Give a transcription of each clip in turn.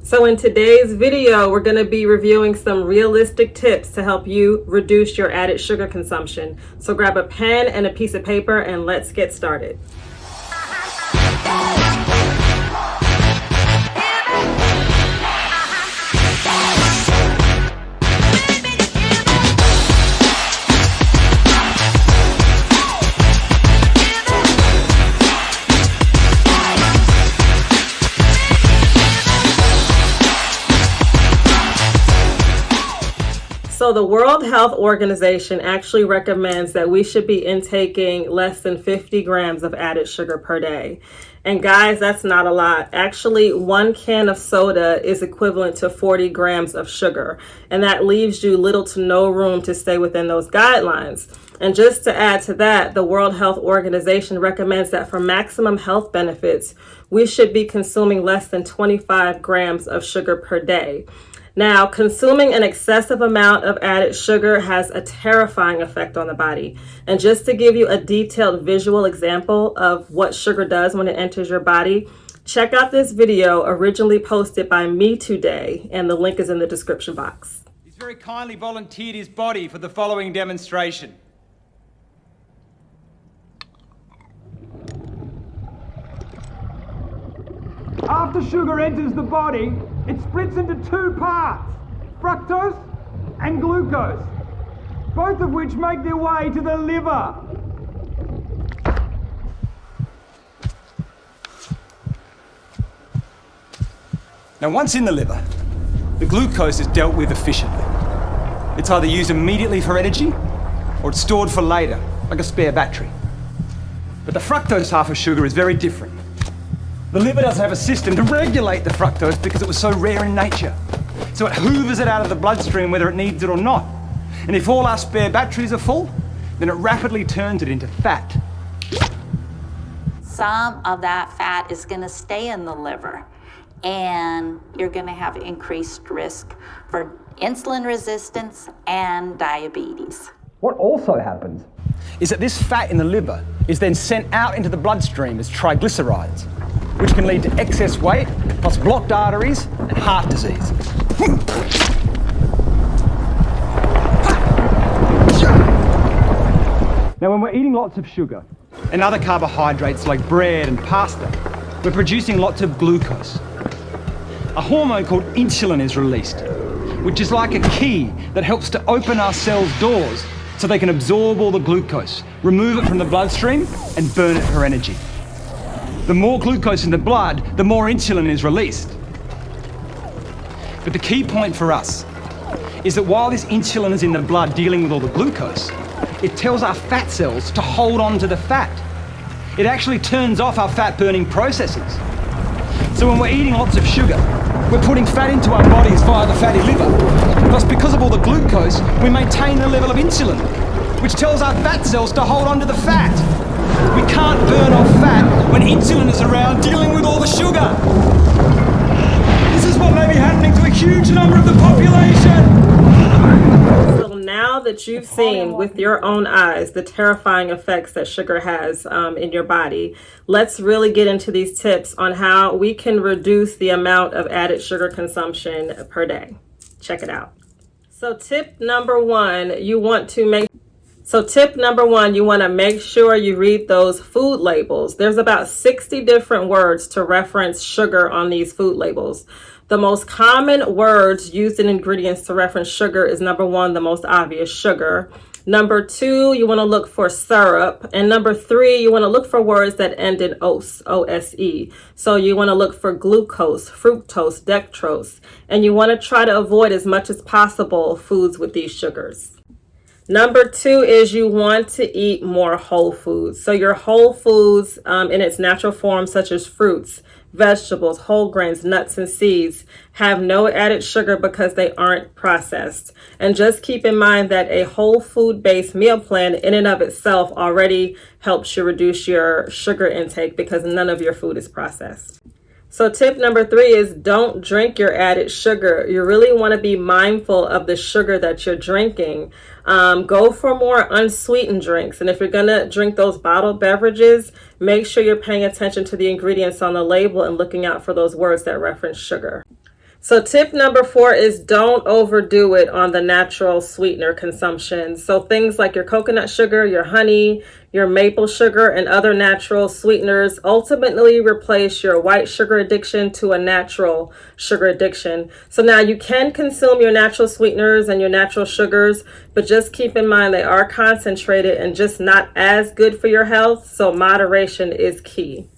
So in today's video, we're going to be reviewing some realistic tips to help you reduce your added sugar consumption. So grab a pen and a piece of paper and let's get started. So the World Health Organization actually recommends that we should be intaking less than 50 grams of added sugar per day. And guys, that's not a lot. Actually, 1 can of soda is equivalent to 40 grams of sugar. And that leaves you little to no room to stay within those guidelines. And just to add to that, the World Health Organization recommends that for maximum health benefits, we should be consuming less than 25 grams of sugar per day. Now, consuming an excessive amount of added sugar has a terrifying effect on the body. And just to give you a detailed visual example of what sugar does when it enters your body, check out this video originally posted by me today, and the link is in the description box. He's very kindly volunteered his body for the following demonstration. After sugar enters the body, it splits into 2 parts, fructose and glucose, both of which make their way to the liver. Now, once in the liver, the glucose is dealt with efficiently. It's either used immediately for energy or it's stored for later, like a spare battery. But the fructose half of sugar is very different. The liver doesn't have a system to regulate the fructose because it was so rare in nature. So it hoovers it out of the bloodstream whether it needs it or not. And if all our spare batteries are full, then it rapidly turns it into fat. Some of that fat is going to stay in the liver, and you're going to have increased risk for insulin resistance and diabetes. What also happens is that this fat in the liver is then sent out into the bloodstream as triglycerides, which can lead to excess weight, plus blocked arteries and heart disease. Now, when we're eating lots of sugar and other carbohydrates like bread and pasta, we're producing lots of glucose. A hormone called insulin is released, which is like a key that helps to open our cells' doors so they can absorb all the glucose, remove it from the bloodstream, and burn it for energy. The more glucose in the blood, the more insulin is released. But the key point for us is that while this insulin is in the blood dealing with all the glucose, it tells our fat cells to hold on to the fat. It actually turns off our fat-burning processes. So when we're eating lots of sugar, we're putting fat into our bodies via the fatty liver. Plus, because of all the glucose, we maintain the level of insulin, which tells our fat cells to hold on to the fat. We can't burn off fat when insulin is around dealing with all the sugar. This is what may be happening to a huge number of the population. So now that you've seen with your own eyes the terrifying effects that sugar has in your body, let's really get into these tips on how we can reduce the amount of added sugar consumption per day. Check it out. So tip number one, you want to make sure you read those food labels. There's about 60 different words to reference sugar on these food labels. The most common words used in ingredients to reference sugar is number 1, the most obvious, sugar. Number 2, you want to look for syrup. And number 3, you want to look for words that end in ose, O-S-E. So you want to look for glucose, fructose, dextrose. And you want to try to avoid as much as possible foods with these sugars. Number 2 is you want to eat more whole foods. So your whole foods in its natural form, such as fruits, vegetables, whole grains, nuts, and seeds, have no added sugar because they aren't processed. And just keep in mind that a whole food-based meal plan in and of itself already helps you reduce your sugar intake because none of your food is processed. So tip number 3 is don't drink your added sugar. You really want to be mindful of the sugar that you're drinking. Go for more unsweetened drinks. And if you're going to drink those bottled beverages, make sure you're paying attention to the ingredients on the label and looking out for those words that reference sugar. So tip number 4 is don't overdo it on the natural sweetener consumption. So things like your coconut sugar, your honey, your maple sugar, and other natural sweeteners ultimately replace your white sugar addiction to a natural sugar addiction. So now you can consume your natural sweeteners and your natural sugars, but just keep in mind they are concentrated and just not as good for your health. So moderation is key.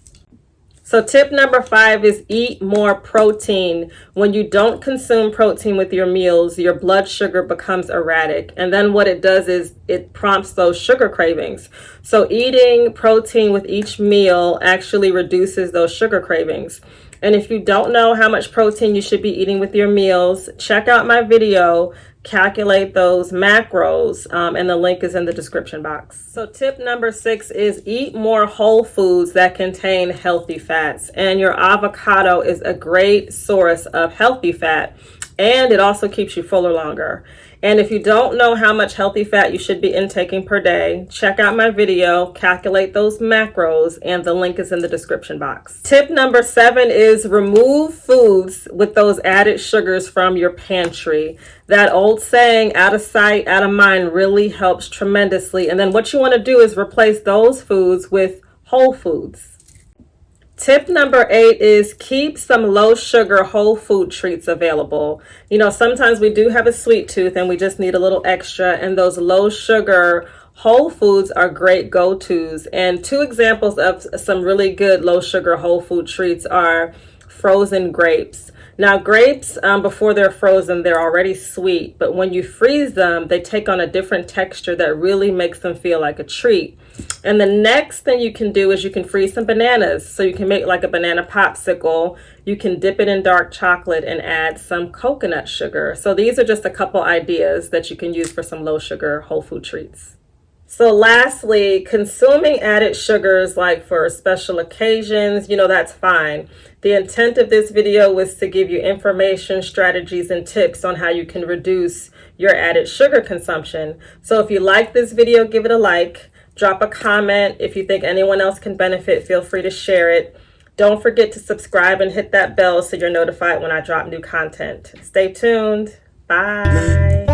So tip number 5 is eat more protein. When you don't consume protein with your meals, your blood sugar becomes erratic. And then what it does is it prompts those sugar cravings. So eating protein with each meal actually reduces those sugar cravings. And if you don't know how much protein you should be eating with your meals, check out my video, calculate those macros, and the link is in the description box. So tip number 6 is eat more whole foods that contain healthy fats. And your avocado is a great source of healthy fat, and it also keeps you fuller longer. And if you don't know how much healthy fat you should be intaking per day, check out my video, calculate those macros, and the link is in the description box. Tip number 7 is remove foods with those added sugars from your pantry. That old saying, out of sight, out of mind, really helps tremendously. And then what you want to do is replace those foods with whole foods. Tip number 8 is keep some low sugar whole food treats available. You know, sometimes we do have a sweet tooth and we just need a little extra, and those low sugar whole foods are great go-tos. And 2 examples of some really good low sugar whole food treats are frozen grapes. Now grapes, before they're frozen, they're already sweet, but when you freeze them, they take on a different texture that really makes them feel like a treat. And the next thing you can do is you can freeze some bananas. So you can make like a banana popsicle. You can dip it in dark chocolate and add some coconut sugar. So these are just a couple ideas that you can use for some low sugar whole food treats. So lastly, consuming added sugars like for special occasions, you know, that's fine. The intent of this video was to give you information, strategies, and tips on how you can reduce your added sugar consumption. So if you like this video, give it a like, drop a comment. If you think anyone else can benefit, feel free to share it. Don't forget to subscribe and hit that bell so you're notified when I drop new content. Stay tuned. Bye.